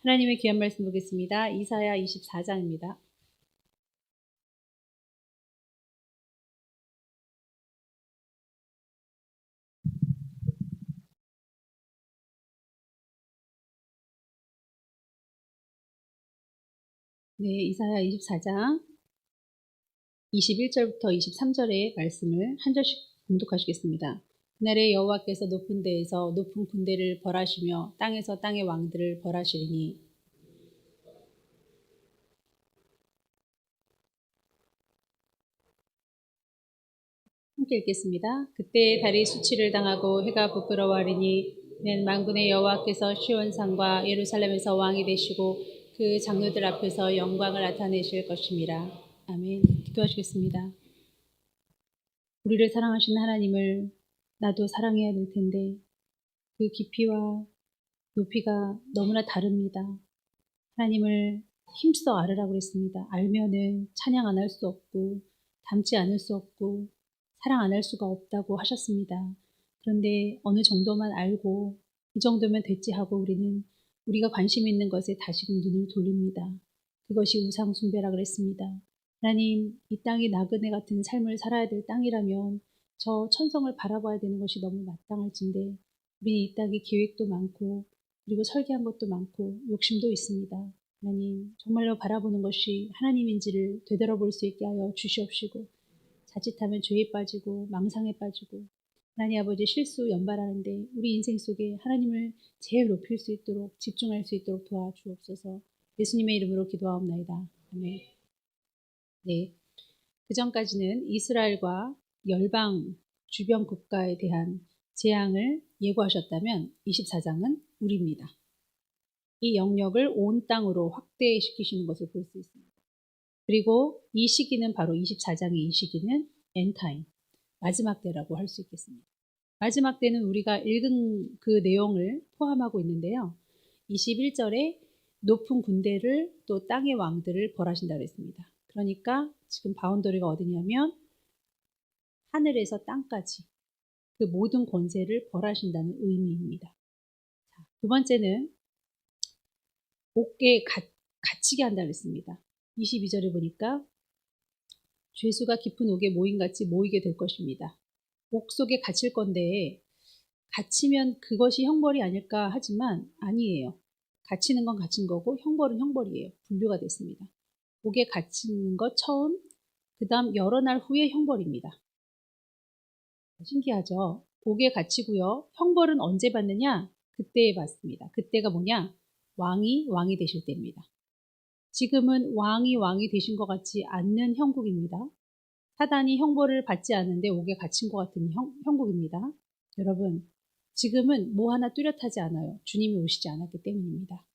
하나님의 귀한 말씀 보겠습니다. 이사야 24장입니다. 네, 이사야 24장 21절부터 23절의 말씀을 한 절씩 봉독하시겠습니다. 그날에 여호와께서 높은 데에서 높은 군대를 벌하시며 땅에서 땅의 왕들을 벌하시리니 함께 읽겠습니다. 그때 달이 수치를 당하고 해가 부끄러워하리니 는 만군의 여호와께서 시온산과 예루살렘에서 왕이 되시고 그 장로들 앞에서 영광을 나타내실 것입니다. 아멘. 기도하시겠습니다. 우리를 사랑하신 하나님을 나도 사랑해야 될 텐데 그 깊이와 높이가 너무나 다릅니다. 하나님을 힘써 알으라고 그랬습니다. 알면은 찬양 안 할 수 없고 닮지 않을 수 없고 사랑 안 할 수가 없다고 하셨습니다. 그런데 어느 정도만 알고 이 정도면 됐지 하고 우리가 관심 있는 것에 다시금 눈을 돌립니다. 그것이 우상 숭배라 그랬습니다. 하나님, 이 땅이 나그네 같은 삶을 살아야 될 땅이라면 저 천성을 바라봐야 되는 것이 너무 마땅할진데 우리 이 땅에 계획도 많고 그리고 설계한 것도 많고 욕심도 있습니다. 하나님, 정말로 바라보는 것이 하나님인지를 되돌아볼 수 있게 하여 주시옵시고 자칫하면 죄에 빠지고 망상에 빠지고 하나님 아버지 실수 연발하는데 우리 인생 속에 하나님을 제일 높일 수 있도록 집중할 수 있도록 도와주옵소서. 예수님의 이름으로 기도하옵나이다. 아멘. 네, 그 전까지는 이스라엘과 열방 주변 국가에 대한 재앙을 예고하셨다면 24장은 우리입니다. 이 영역을 온 땅으로 확대시키시는 것을 볼 수 있습니다. 그리고 이 시기는 바로 24장의 이 시기는 엔타임, 마지막 때라고 할 수 있겠습니다. 마지막 때는 우리가 읽은 그 내용을 포함하고 있는데요. 21절에 높은 군대를 또 땅의 왕들을 벌하신다고 했습니다. 그러니까 지금 바운더리가 어디냐면 하늘에서 땅까지 그 모든 권세를 벌하신다는 의미입니다. 자, 두 번째는 옥에 갇히게 한다고 했습니다. 22절에 보니까 죄수가 깊은 옥에 모임같이 모이게 될 것입니다. 옥 속에 갇힐 건데 갇히면 그것이 형벌이 아닐까 하지만 아니에요. 갇히는 건 갇힌 거고 형벌은 형벌이에요. 분류가 됐습니다. 옥에 갇히는 것 처음, 그 다음 여러 날 후에 형벌입니다. 신기하죠? 옥에 갇히고요. 형벌은 언제 받느냐? 그때에 받습니다. 그때가 뭐냐? 왕이 되실 때입니다. 지금은 왕이 되신 것 같지 않는 형국입니다. 사단이 형벌을 받지 않는데 옥에 갇힌 것 같은 형국입니다. 여러분, 지금은 뭐 하나 뚜렷하지 않아요. 주님이 오시지 않았기 때문입니다.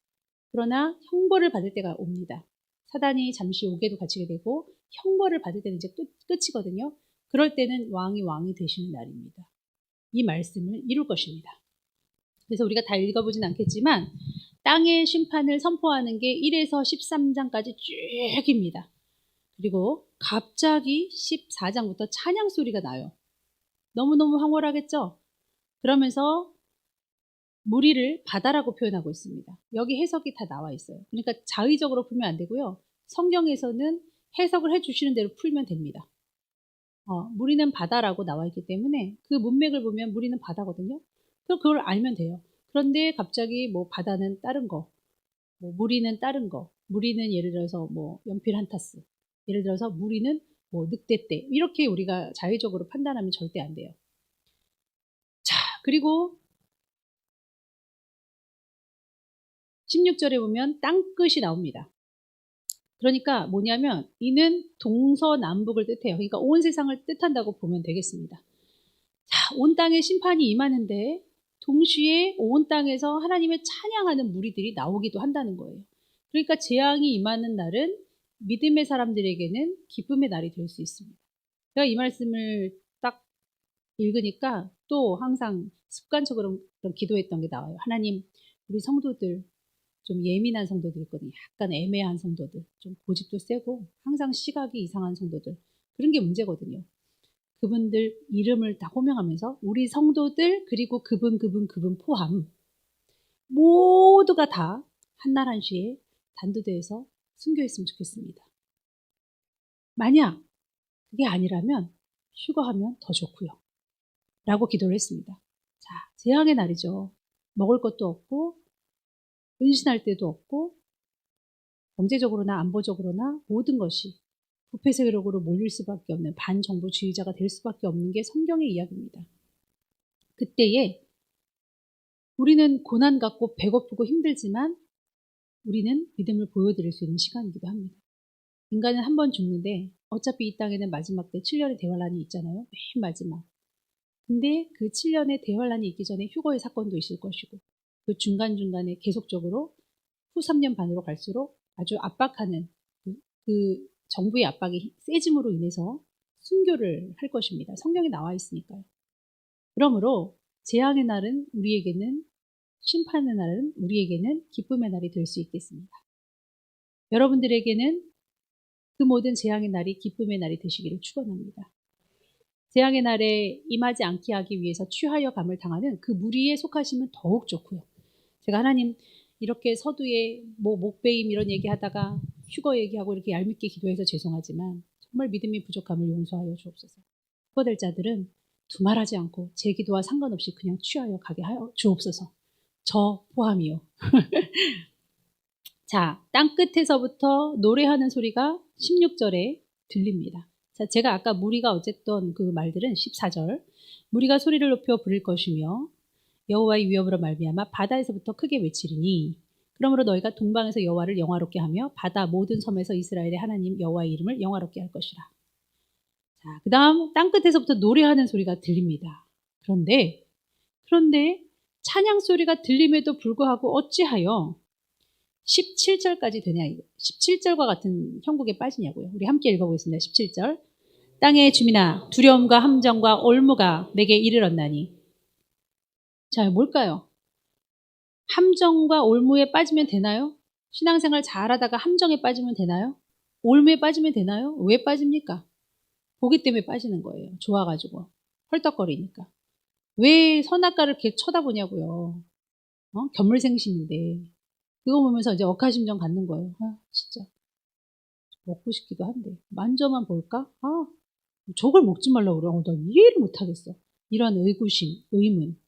그러나 형벌을 받을 때가 옵니다. 사단이 잠시 옥에도 갇히게 되고 형벌을 받을 때는 이제 끝이거든요. 그럴 때는 왕이 되시는 날입니다. 이 말씀을 이룰 것입니다. 그래서 우리가 다 읽어보진 않겠지만 땅의 심판을 선포하는 게 1에서 13장까지 쭉입니다. 그리고 갑자기 14장부터 찬양 소리가 나요. 너무너무 황홀하겠죠? 그러면서 무리를 바다라고 표현하고 있습니다. 여기 해석이 다 나와 있어요. 그러니까 자의적으로 풀면 안 되고요. 성경에서는 해석을 해주시는 대로 풀면 됩니다. 무리는 바다라고 나와 있기 때문에 그 문맥을 보면 무리는 바다거든요. 그럼 그걸 알면 돼요. 그런데 갑자기 뭐 바다는 다른 거, 뭐 무리는 다른 거, 무리는 예를 들어서 뭐 연필 한 타스, 예를 들어서 무리는 뭐 늑대떼 이렇게 우리가 자의적으로 판단하면 절대 안 돼요. 자, 그리고 16절에 보면 땅끝이 나옵니다. 그러니까 뭐냐면 이는 동서남북을 뜻해요. 그러니까 온 세상을 뜻한다고 보면 되겠습니다. 자, 온 땅에 심판이 임하는데 동시에 온 땅에서 하나님의 찬양하는 무리들이 나오기도 한다는 거예요. 그러니까 재앙이 임하는 날은 믿음의 사람들에게는 기쁨의 날이 될 수 있습니다. 제가 이 말씀을 딱 읽으니까 또 항상 습관적으로 그런 기도했던 게 나와요. 하나님, 우리 성도들 좀 예민한 성도들 있거든요. 약간 애매한 성도들, 좀 고집도 세고 항상 시각이 이상한 성도들, 그런 게 문제거든요. 그분들 이름을 다 호명하면서 우리 성도들 그리고 그분 포함 모두가 다 한날 한시에 단두대에서 순교했으면 좋겠습니다. 만약 그게 아니라면 휴거하면 더 좋고요. 라고 기도를 했습니다. 자, 재앙의 날이죠. 먹을 것도 없고 은신할 데도 없고 경제적으로나 안보적으로나 모든 것이 부패 세력으로 몰릴 수밖에 없는 반정부주의자가 될 수밖에 없는 게 성경의 이야기입니다. 그때에 우리는 고난 갖고 배고프고 힘들지만 우리는 믿음을 보여드릴 수 있는 시간이기도 합니다. 인간은 한 번 죽는데 어차피 이 땅에는 마지막 때 7년의 대환란이 있잖아요. 맨 마지막. 근데 그 7년의 대환란이 있기 전에 휴거의 사건도 있을 것이고 그 중간중간에 계속적으로 후 3년 반으로 갈수록 아주 압박하는 그 정부의 압박이 세짐으로 인해서 순교를 할 것입니다. 성경에 나와 있으니까요. 그러므로 재앙의 날은 우리에게는 심판의 날은 우리에게는 기쁨의 날이 될 수 있겠습니다. 여러분들에게는 그 모든 재앙의 날이 기쁨의 날이 되시기를 축원합니다. 재앙의 날에 임하지 않게 하기 위해서 취하여 감을 당하는 그 무리에 속하시면 더욱 좋고요. 제가 하나님 이렇게 서두에 목베임 이런 얘기하다가 휴거 얘기하고 이렇게 얄밉게 기도해서 죄송하지만 정말 믿음이 부족함을 용서하여 주옵소서. 휴거될 자들은 두말하지 않고 제 기도와 상관없이 그냥 취하여 가게 하여 주옵소서. 저 포함이요. 자, 땅끝에서부터 노래하는 소리가 16절에 들립니다. 자, 제가 아까 무리가 어쨌던 그 말들은 14절. 무리가 소리를 높여 부를 것이며 여호와의 위협으로 말미암아 바다에서부터 크게 외치리니 그러므로 너희가 동방에서 여호와를 영화롭게 하며 바다 모든 섬에서 이스라엘의 하나님 여호와의 이름을 영화롭게 할 것이라. 자, 그 다음 땅끝에서부터 노래하는 소리가 들립니다. 그런데 찬양 소리가 들림에도 불구하고 어찌하여 17절까지 되냐, 17절과 같은 형국에 빠지냐고요. 우리 함께 읽어보겠습니다. 17절. 땅의 주민아, 두려움과 함정과 올무가 내게 이르렀나니. 자, 뭘까요? 함정과 올무에 빠지면 되나요? 신앙생활 잘하다가 함정에 빠지면 되나요? 올무에 빠지면 되나요? 왜 빠집니까? 보기 때문에 빠지는 거예요. 좋아가지고. 헐떡거리니까. 왜 선악과를 이렇게 쳐다보냐고요. 견물생심인데. 그거 보면서 이제 억하심정 갖는 거예요. 아, 진짜. 먹고 싶기도 한데. 만져만 볼까? 아, 저걸 먹지 말라고 그래. 나 이해를 못 하겠어. 이런 의구심, 의문.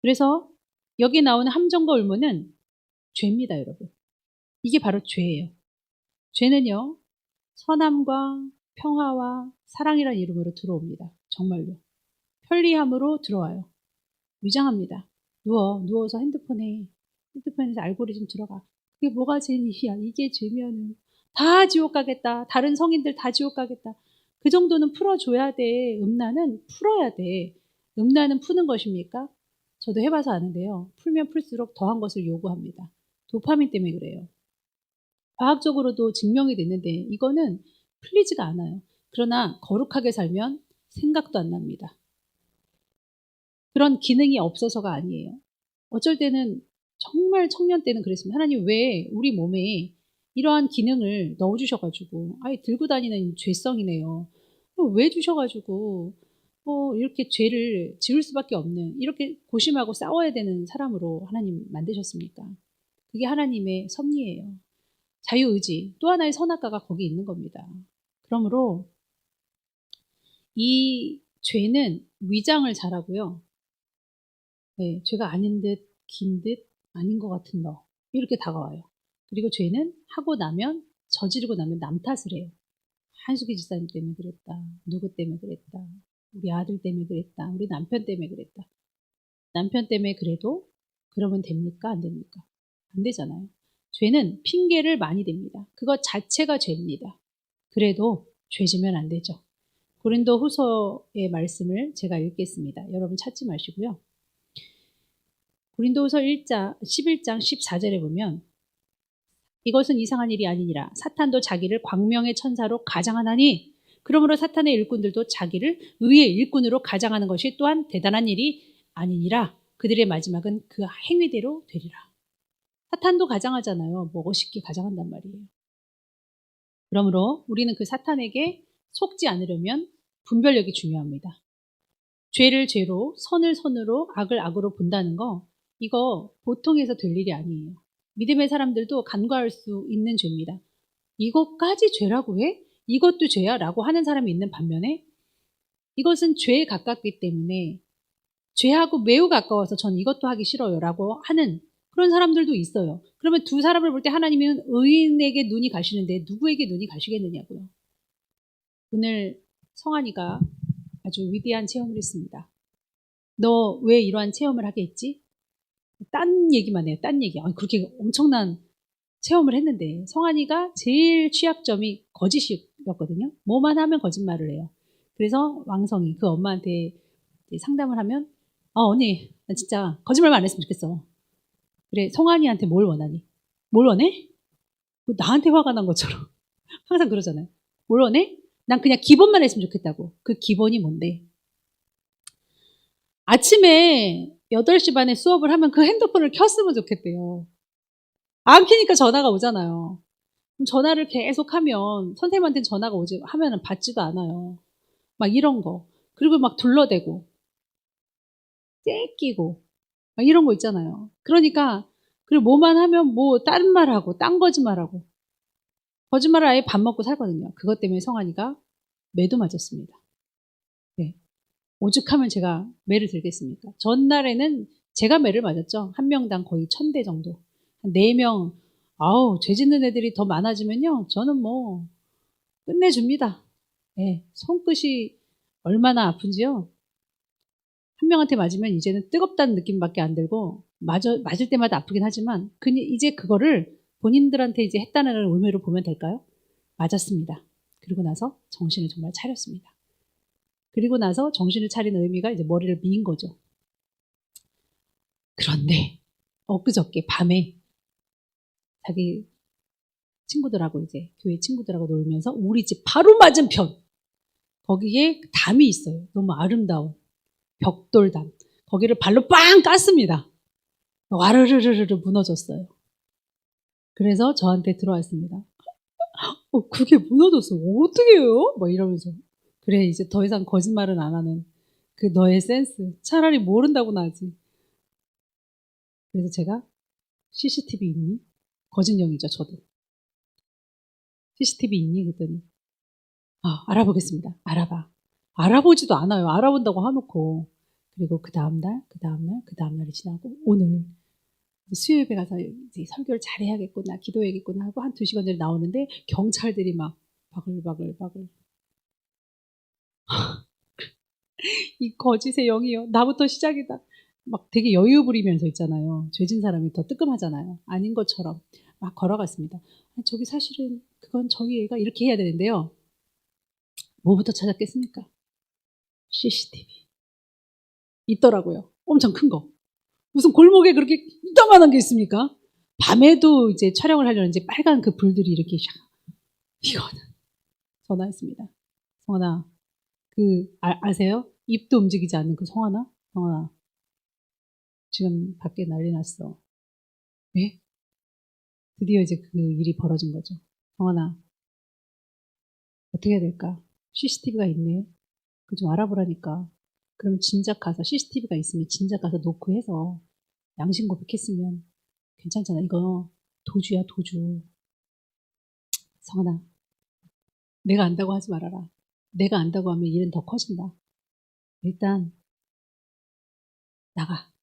그래서 여기 나오는 함정과 올무는 죄입니다, 여러분. 이게 바로 죄예요. 죄는요, 선함과 평화와 사랑이라는 이름으로 들어옵니다. 정말로. 편리함으로 들어와요. 위장합니다. 누워서 핸드폰에서 알고리즘 들어가. 그게 뭐가 죄냐? 이게 죄면은 다 지옥 가겠다. 다른 성인들 다 지옥 가겠다. 그 정도는 풀어줘야 돼. 음란은 풀어야 돼. 음란은 푸는 것입니까? 저도 해봐서 아는데요. 풀면 풀수록 더한 것을 요구합니다. 도파민 때문에 그래요. 과학적으로도 증명이 됐는데 이거는 풀리지가 않아요. 그러나 거룩하게 살면 생각도 안 납니다. 그런 기능이 없어서가 아니에요. 어쩔 때는 정말 청년 때는 그랬습니다. 하나님 왜 우리 몸에 이러한 기능을 넣어주셔가지고 아예 들고 다니는 죄성이네요. 왜 주셔가지고 이렇게 죄를 지을 수밖에 없는 이렇게 고심하고 싸워야 되는 사람으로 하나님 만드셨습니까? 그게 하나님의 섭리예요. 자유의지 또 하나의 선악과가 거기 있는 겁니다. 그러므로 이 죄는 위장을 잘하고요. 네, 죄가 아닌 듯, 긴 듯, 아닌 것 같은 너. 이렇게 다가와요. 그리고 죄는 하고 나면, 저지르고 나면 남 탓을 해요. 한숙이 집사님 때문에 그랬다. 누구 때문에 그랬다. 우리 아들 때문에 그랬다. 우리 남편 때문에 그랬다. 남편 때문에 그래도 그러면 됩니까? 안 됩니까? 안 되잖아요. 죄는 핑계를 많이 댑니다. 그것 자체가 죄입니다. 그래도 죄지면 안 되죠. 고린도 후서의 말씀을 제가 읽겠습니다. 여러분 찾지 마시고요. 고린도후서 11장 14절에 보면 이것은 이상한 일이 아니니라. 사탄도 자기를 광명의 천사로 가장하나니 그러므로 사탄의 일꾼들도 자기를 의의 일꾼으로 가장하는 것이 또한 대단한 일이 아니니라. 그들의 마지막은 그 행위대로 되리라. 사탄도 가장하잖아요. 멋있게 가장한단 말이에요. 그러므로 우리는 그 사탄에게 속지 않으려면 분별력이 중요합니다. 죄를 죄로, 선을 선으로, 악을 악으로 본다는 거 이거 보통에서 될 일이 아니에요. 믿음의 사람들도 간과할 수 있는 죄입니다. 이것까지 죄라고 해? 이것도 죄야? 라고 하는 사람이 있는 반면에 이것은 죄에 가깝기 때문에 죄하고 매우 가까워서 전 이것도 하기 싫어요 라고 하는 그런 사람들도 있어요. 그러면 두 사람을 볼 때 하나님은 의인에게 눈이 가시는데 누구에게 눈이 가시겠느냐고요. 오늘 성환이가 아주 위대한 체험을 했습니다. 너 왜 이러한 체험을 하게 했지? 딴 얘기만 해요. 딴 얘기. 그렇게 엄청난 체험을 했는데 성환이가 제일 취약점이 거짓이었거든요. 뭐만 하면 거짓말을 해요. 그래서 왕성이 그 엄마한테 상담을 하면 언니 나 진짜 거짓말만 안 했으면 좋겠어. 그래 성환이한테 뭘 원하니? 뭘 원해? 나한테 화가 난 것처럼 항상 그러잖아요. 뭘 원해? 난 그냥 기본만 했으면 좋겠다고. 그 기본이 뭔데? 아침에 8시 반에 수업을 하면 그 핸드폰을 켰으면 좋겠대요. 안 켜니까 전화가 오잖아요. 그럼 전화를 계속 하면 선생님한테는 전화가 오지 하면은 받지도 않아요. 막 이런 거. 그리고 막 둘러대고 떼끼고 막 이런 거 있잖아요. 그러니까 그리고 뭐만 하면 뭐 다른 말하고 딴 거짓말하고 거짓말을 아예 밥 먹고 살거든요. 그것 때문에 성환이가 매도 맞았습니다. 네. 오죽하면 제가 매를 들겠습니까? 전날에는 제가 매를 맞았죠. 한 명당 거의 1000대 정도. 한 4명, 죄 짓는 애들이 더 많아지면요. 저는 뭐, 끝내줍니다. 네, 손끝이 얼마나 아픈지요. 한 명한테 맞으면 이제는 뜨겁다는 느낌밖에 안 들고, 맞을 때마다 아프긴 하지만, 이제 그거를 본인들한테 이제 했다는 의미로 보면 될까요? 맞았습니다. 그리고 나서 정신을 정말 차렸습니다. 그리고 나서 정신을 차린 의미가 이제 머리를 미인 거죠. 그런데 엊그저께 밤에 자기 친구들하고 이제 교회 친구들하고 놀면서 우리 집 바로 맞은편 거기에 담이 있어요. 너무 아름다운 벽돌담. 거기를 발로 빵 깠습니다. 와르르르르 무너졌어요. 그래서 저한테 들어왔습니다. 그게 무너졌어. 어떻게 해요? 막 이러면서. 그래 이제 더 이상 거짓말은 안 하는 그 너의 센스. 차라리 모른다고나 하지. 그래서 제가 CCTV 있니? 거짓형이죠, 저도. CCTV 있니? 그랬더니, 알아보겠습니다. 알아봐. 알아보지도 않아요. 알아본다고 해놓고. 그리고 그 다음날, 그 다음날, 그 다음날이 지나고, 오늘 수요일에 가서 이제 설교를 잘해야겠구나, 기도해야겠구나 하고 한 2시간 전에 나오는데, 경찰들이 막 바글바글. 이 거짓의 영이요. 나부터 시작이다. 막 되게 여유 부리면서 있잖아요. 죄진 사람이 더 뜨끔하잖아요. 아닌 것처럼 막 걸어갔습니다. 저기 사실은 그건 저희 애가 이렇게 해야 되는데요. 뭐부터 찾았겠습니까? CCTV. 있더라고요. 엄청 큰 거. 무슨 골목에 그렇게 이따만한 게 있습니까? 밤에도 이제 촬영을 하려는지 빨간 그 불들이 이렇게 이거는 전화했습니다. 성환아, 아세요? 입도 움직이지 않는 그 성환아? 성환아, 지금 밖에 난리 났어. 왜? 드디어 이제 그 일이 벌어진 거죠. 성환아, 어떻게 해야 될까? CCTV가 있네. 그 좀 알아보라니까. 그럼 진작 가서 CCTV가 있으면 진작 가서 노크해서 양심 고백했으면 괜찮잖아. 이거 도주야, 도주. 성환아, 내가 안다고 하지 말아라. 내가 안다고 하면 일은 더 커진다. 일단 나가.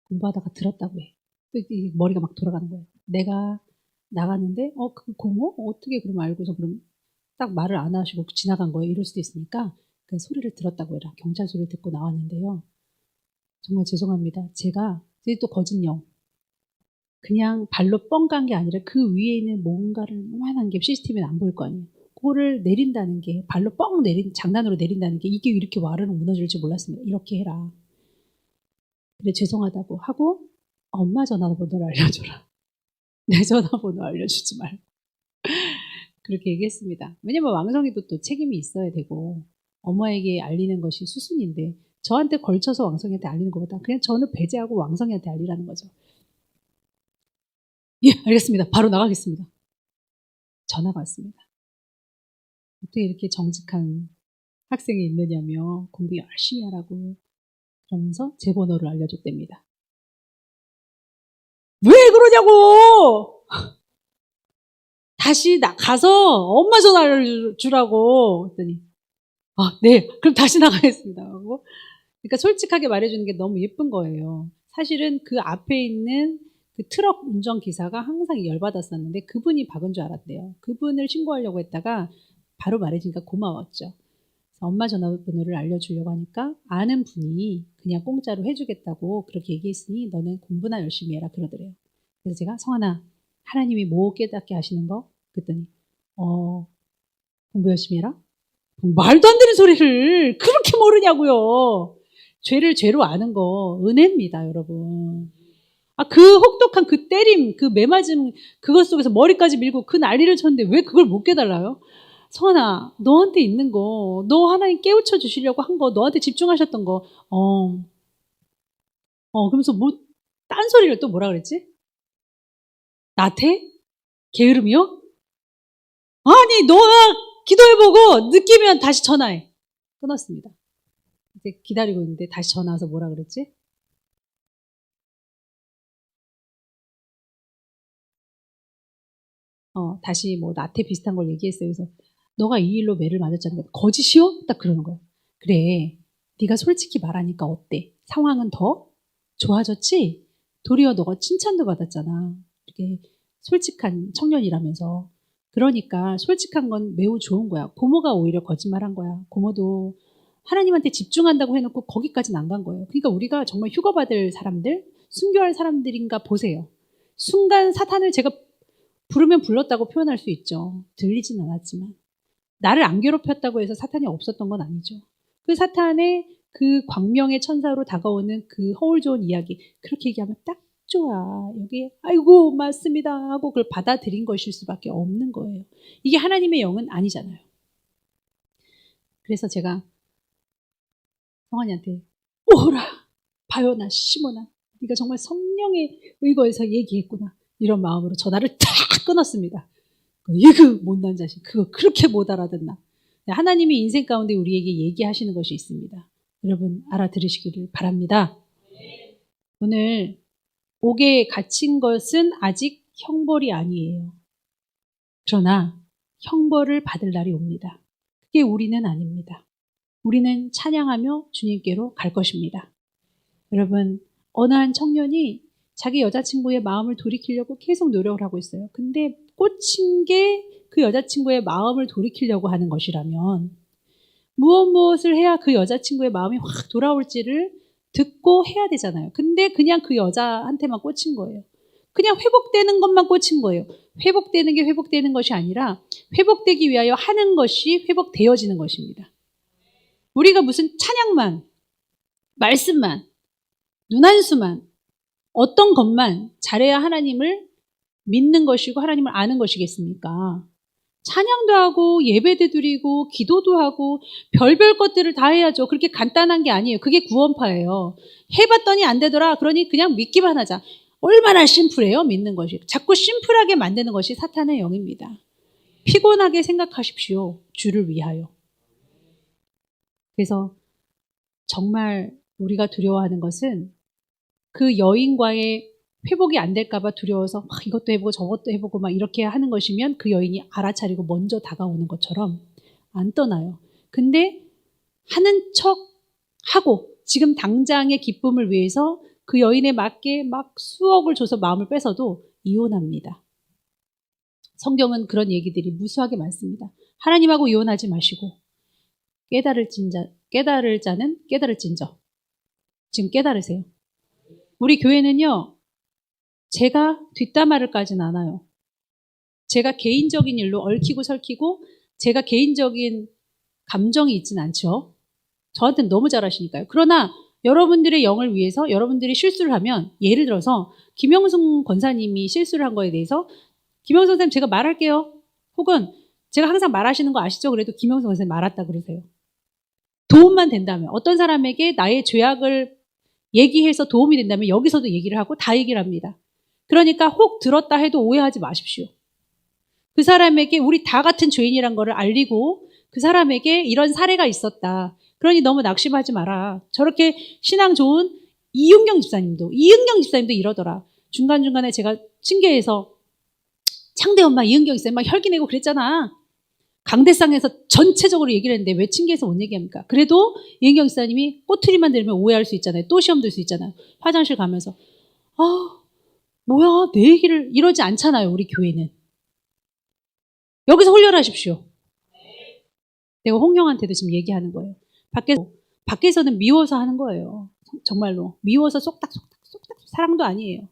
공부하다가 들었다고 해. 또 머리가 막 돌아가는 거예요. 내가 나가는데 그 공호? 어떻게 그럼 알고서 그럼 딱 말을 안 하시고 지나간 거예요. 이럴 수도 있으니까 그 소리를 들었다고 해라. 경찰 소리를 듣고 나왔는데요. 정말 죄송합니다. 제가 이제 또 거짓령. 그냥 발로 뻥 간 게 아니라 그 위에 있는 뭔가를 요만한 게 CCTV는 안 보일 거 아니에요. 그거를 내린다는 게 발로 장난으로 내린다는 게 이게 이렇게 와르르 무너질 줄 몰랐습니다. 이렇게 해라. 그래 죄송하다고 하고 엄마 전화번호를 알려줘라. 내 전화번호 알려주지 말고. 그렇게 얘기했습니다. 왜냐면 왕성이도 또 책임이 있어야 되고 엄마에게 알리는 것이 수순인데 저한테 걸쳐서 왕성이한테 알리는 것보다 그냥 저는 배제하고 왕성이한테 알리라는 거죠. 예, 알겠습니다. 바로 나가겠습니다. 전화가 왔습니다. 어떻게 이렇게 정직한 학생이 있느냐며 공부 열심히 하라고 그러면서 제 번호를 알려줬답니다. 왜 그러냐고! 다시 가서 엄마 전화를 주라고. 그랬더니, 네, 그럼 다시 나가겠습니다. 하고. 그러니까 솔직하게 말해주는 게 너무 예쁜 거예요. 사실은 그 앞에 있는 그 트럭 운전기사가 항상 열받았었는데 그분이 박은 줄 알았대요. 그분을 신고하려고 했다가 바로 말해주니까 고마웠죠. 엄마 전화번호를 알려주려고 하니까 아는 분이 그냥 공짜로 해주겠다고 그렇게 얘기했으니 너는 공부나 열심히 해라 그러더래요. 그래서 제가 성환아, 하나님이 뭐 깨닫게 하시는 거? 그랬더니 공부 열심히 해라? 말도 안 되는 소리를 그렇게 모르냐고요. 죄를 죄로 아는 거 은혜입니다, 여러분. 그 혹독한 그 때림, 그 매맞음, 그것 속에서 머리까지 밀고 그 난리를 쳤는데 왜 그걸 못 깨달아요? 성환아, 너한테 있는 거, 너 하나님 깨우쳐 주시려고 한 거, 너한테 집중하셨던 거, 그러면서 딴소리를 또 뭐라 그랬지? 나태? 게으름이요? 아니, 너가 기도해보고 느끼면 다시 전화해. 끊었습니다. 이제 기다리고 있는데 다시 전화 와서 뭐라 그랬지? 다시 나태 비슷한 걸 얘기했어요. 그래서 너가 이 일로 매를 맞았잖아. 거짓이요? 딱 그러는 거예요. 그래, 네가 솔직히 말하니까 어때? 상황은 더 좋아졌지? 도리어 너가 칭찬도 받았잖아. 이렇게 솔직한 청년이라면서. 그러니까 솔직한 건 매우 좋은 거야. 고모가 오히려 거짓말한 거야. 고모도 하나님한테 집중한다고 해놓고 거기까지는 안 간 거예요. 그러니까 우리가 정말 휴거받을 사람들, 순교할 사람들인가 보세요. 순간 사탄을 제가 부르면 불렀다고 표현할 수 있죠. 들리진 않았지만. 나를 안 괴롭혔다고 해서 사탄이 없었던 건 아니죠. 그 사탄의 그 광명의 천사로 다가오는 그 허울 좋은 이야기, 그렇게 얘기하면 딱 좋아. 여기 아이고 맞습니다 하고 그걸 받아들인 것일 수밖에 없는 거예요. 이게 하나님의 영은 아니잖아요. 그래서 제가 성환이한테 오라 바요나 시모나 네가 정말 성령에 의거해서 얘기했구나 이런 마음으로 전화를 탁 끊었습니다. 이그 못난 자식 그거 그렇게 못 알아듣나. 하나님이 인생 가운데 우리에게 얘기하시는 것이 있습니다. 여러분 알아들으시기를 바랍니다. 오늘 옥에 갇힌 것은 아직 형벌이 아니에요. 그러나 형벌을 받을 날이 옵니다. 그게 우리는 아닙니다. 우리는 찬양하며 주님께로 갈 것입니다. 여러분, 어느 한 청년이 자기 여자친구의 마음을 돌이키려고 계속 노력을 하고 있어요. 근데 꽂힌 게 그 여자친구의 마음을 돌이키려고 하는 것이라면 무엇을 해야 그 여자친구의 마음이 확 돌아올지를 듣고 해야 되잖아요. 근데 그냥 그 여자한테만 꽂힌 거예요. 그냥 회복되는 것만 꽂힌 거예요. 회복되는 게 회복되는 것이 아니라 회복되기 위하여 하는 것이 회복되어지는 것입니다. 우리가 무슨 찬양만, 말씀만, 눈한수만, 어떤 것만 잘해야 하나님을 믿는 것이고 하나님을 아는 것이겠습니까? 찬양도 하고 예배도 드리고 기도도 하고 별별 것들을 다 해야죠. 그렇게 간단한 게 아니에요. 그게 구원파예요. 해봤더니 안 되더라. 그러니 그냥 믿기만 하자. 얼마나 심플해요. 믿는 것이. 자꾸 심플하게 만드는 것이 사탄의 영입니다. 피곤하게 생각하십시오. 주를 위하여. 그래서 정말 우리가 두려워하는 것은 그 여인과의 회복이 안 될까봐 두려워서 막 이것도 해보고 저것도 해보고 막 이렇게 하는 것이면 그 여인이 알아차리고 먼저 다가오는 것처럼 안 떠나요. 근데 하는 척 하고 지금 당장의 기쁨을 위해서 그 여인에 맞게 막 수억을 줘서 마음을 뺏어도 이혼합니다. 성경은 그런 얘기들이 무수하게 많습니다. 하나님하고 이혼하지 마시고 깨달을 자는 깨달을진저. 지금 깨달으세요. 우리 교회는요. 제가 뒷담화를 까진 않아요. 제가 개인적인 일로 얽히고 설키고 제가 개인적인 감정이 있진 않죠. 저한테는 너무 잘하시니까요. 그러나 여러분들의 영을 위해서 여러분들이 실수를 하면 예를 들어서 김영순 권사님이 실수를 한 거에 대해서 김영순 선생님 제가 말할게요. 혹은 제가 항상 말하시는 거 아시죠? 그래도 김영순 권사님 말았다 그러세요. 도움만 된다면 어떤 사람에게 나의 죄악을 얘기해서 도움이 된다면 여기서도 얘기를 하고 다 얘기를 합니다. 그러니까 혹 들었다 해도 오해하지 마십시오. 그 사람에게 우리 다 같은 죄인이란 거를 알리고 그 사람에게 이런 사례가 있었다. 그러니 너무 낙심하지 마라. 저렇게 신앙 좋은 이은경 집사님도 이러더라. 중간중간에 제가 징계해서 창대 엄마 이은경 있어요. 막 혈기 내고 그랬잖아. 강대상에서 전체적으로 얘기를 했는데 왜 징계해서 못 얘기합니까? 그래도 이은경 지사님이 꼬투리만 들면 오해할 수 있잖아요. 또 시험 들 수 있잖아요. 화장실 가면서 뭐야 내 얘기를 이러지 않잖아요. 우리 교회는. 여기서 훈련하십시오. 내가 홍영한테도 지금 얘기하는 거예요. 밖에서는 미워서 하는 거예요. 정말로 미워서 쏙닥쏙닥 사랑도 아니에요.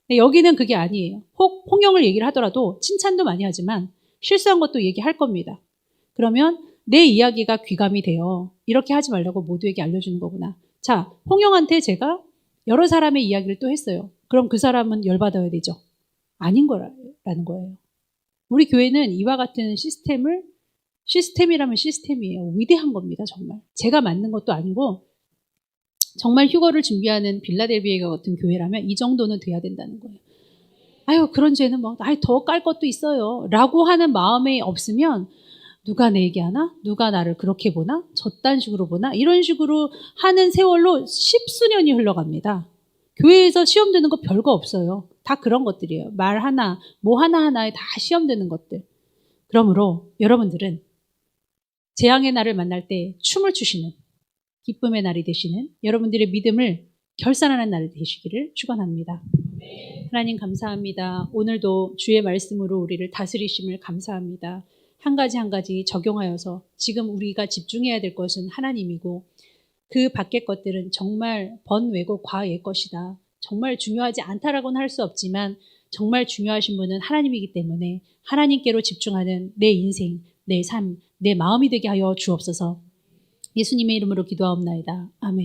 여기는 그게 아니에요. 혹 홍영을 얘기를 하더라도 칭찬도 많이 하지만 실수한 것도 얘기할 겁니다. 그러면 내 이야기가 귀감이 돼요. 이렇게 하지 말라고 모두에게 알려주는 거구나. 자, 홍영한테 제가 여러 사람의 이야기를 또 했어요. 그럼 그 사람은 열받아야 되죠. 아닌 거라는 거예요. 우리 교회는 이와 같은 시스템이라면 시스템이에요. 위대한 겁니다. 정말. 제가 만든 것도 아니고 정말 휴거를 준비하는 빌라델비아 같은 교회라면 이 정도는 돼야 된다는 거예요. 아유 그런 죄는 뭐 더 깔 것도 있어요 라고 하는 마음이 없으면 누가 내 얘기하나? 누가 나를 그렇게 보나? 저딴 식으로 보나? 이런 식으로 하는 세월로 십수년이 흘러갑니다. 교회에서 시험 드는 거 별거 없어요. 다 그런 것들이에요. 말 하나, 뭐 하나하나에 다 시험 드는 것들. 그러므로 여러분들은 재앙의 날을 만날 때 춤을 추시는 기쁨의 날이 되시는 여러분들의 믿음을 결산하는 날이 되시기를 축원합니다. 하나님 감사합니다. 오늘도 주의 말씀으로 우리를 다스리심을 감사합니다. 한 가지 한 가지 적용하여서 지금 우리가 집중해야 될 것은 하나님이고 그 밖의 것들은 정말 번외고 과의 것이다. 정말 중요하지 않다라고는 할 수 없지만 정말 중요하신 분은 하나님이기 때문에 하나님께로 집중하는 내 인생, 내 삶, 내 마음이 되게 하여 주옵소서. 예수님의 이름으로 기도하옵나이다. 아멘.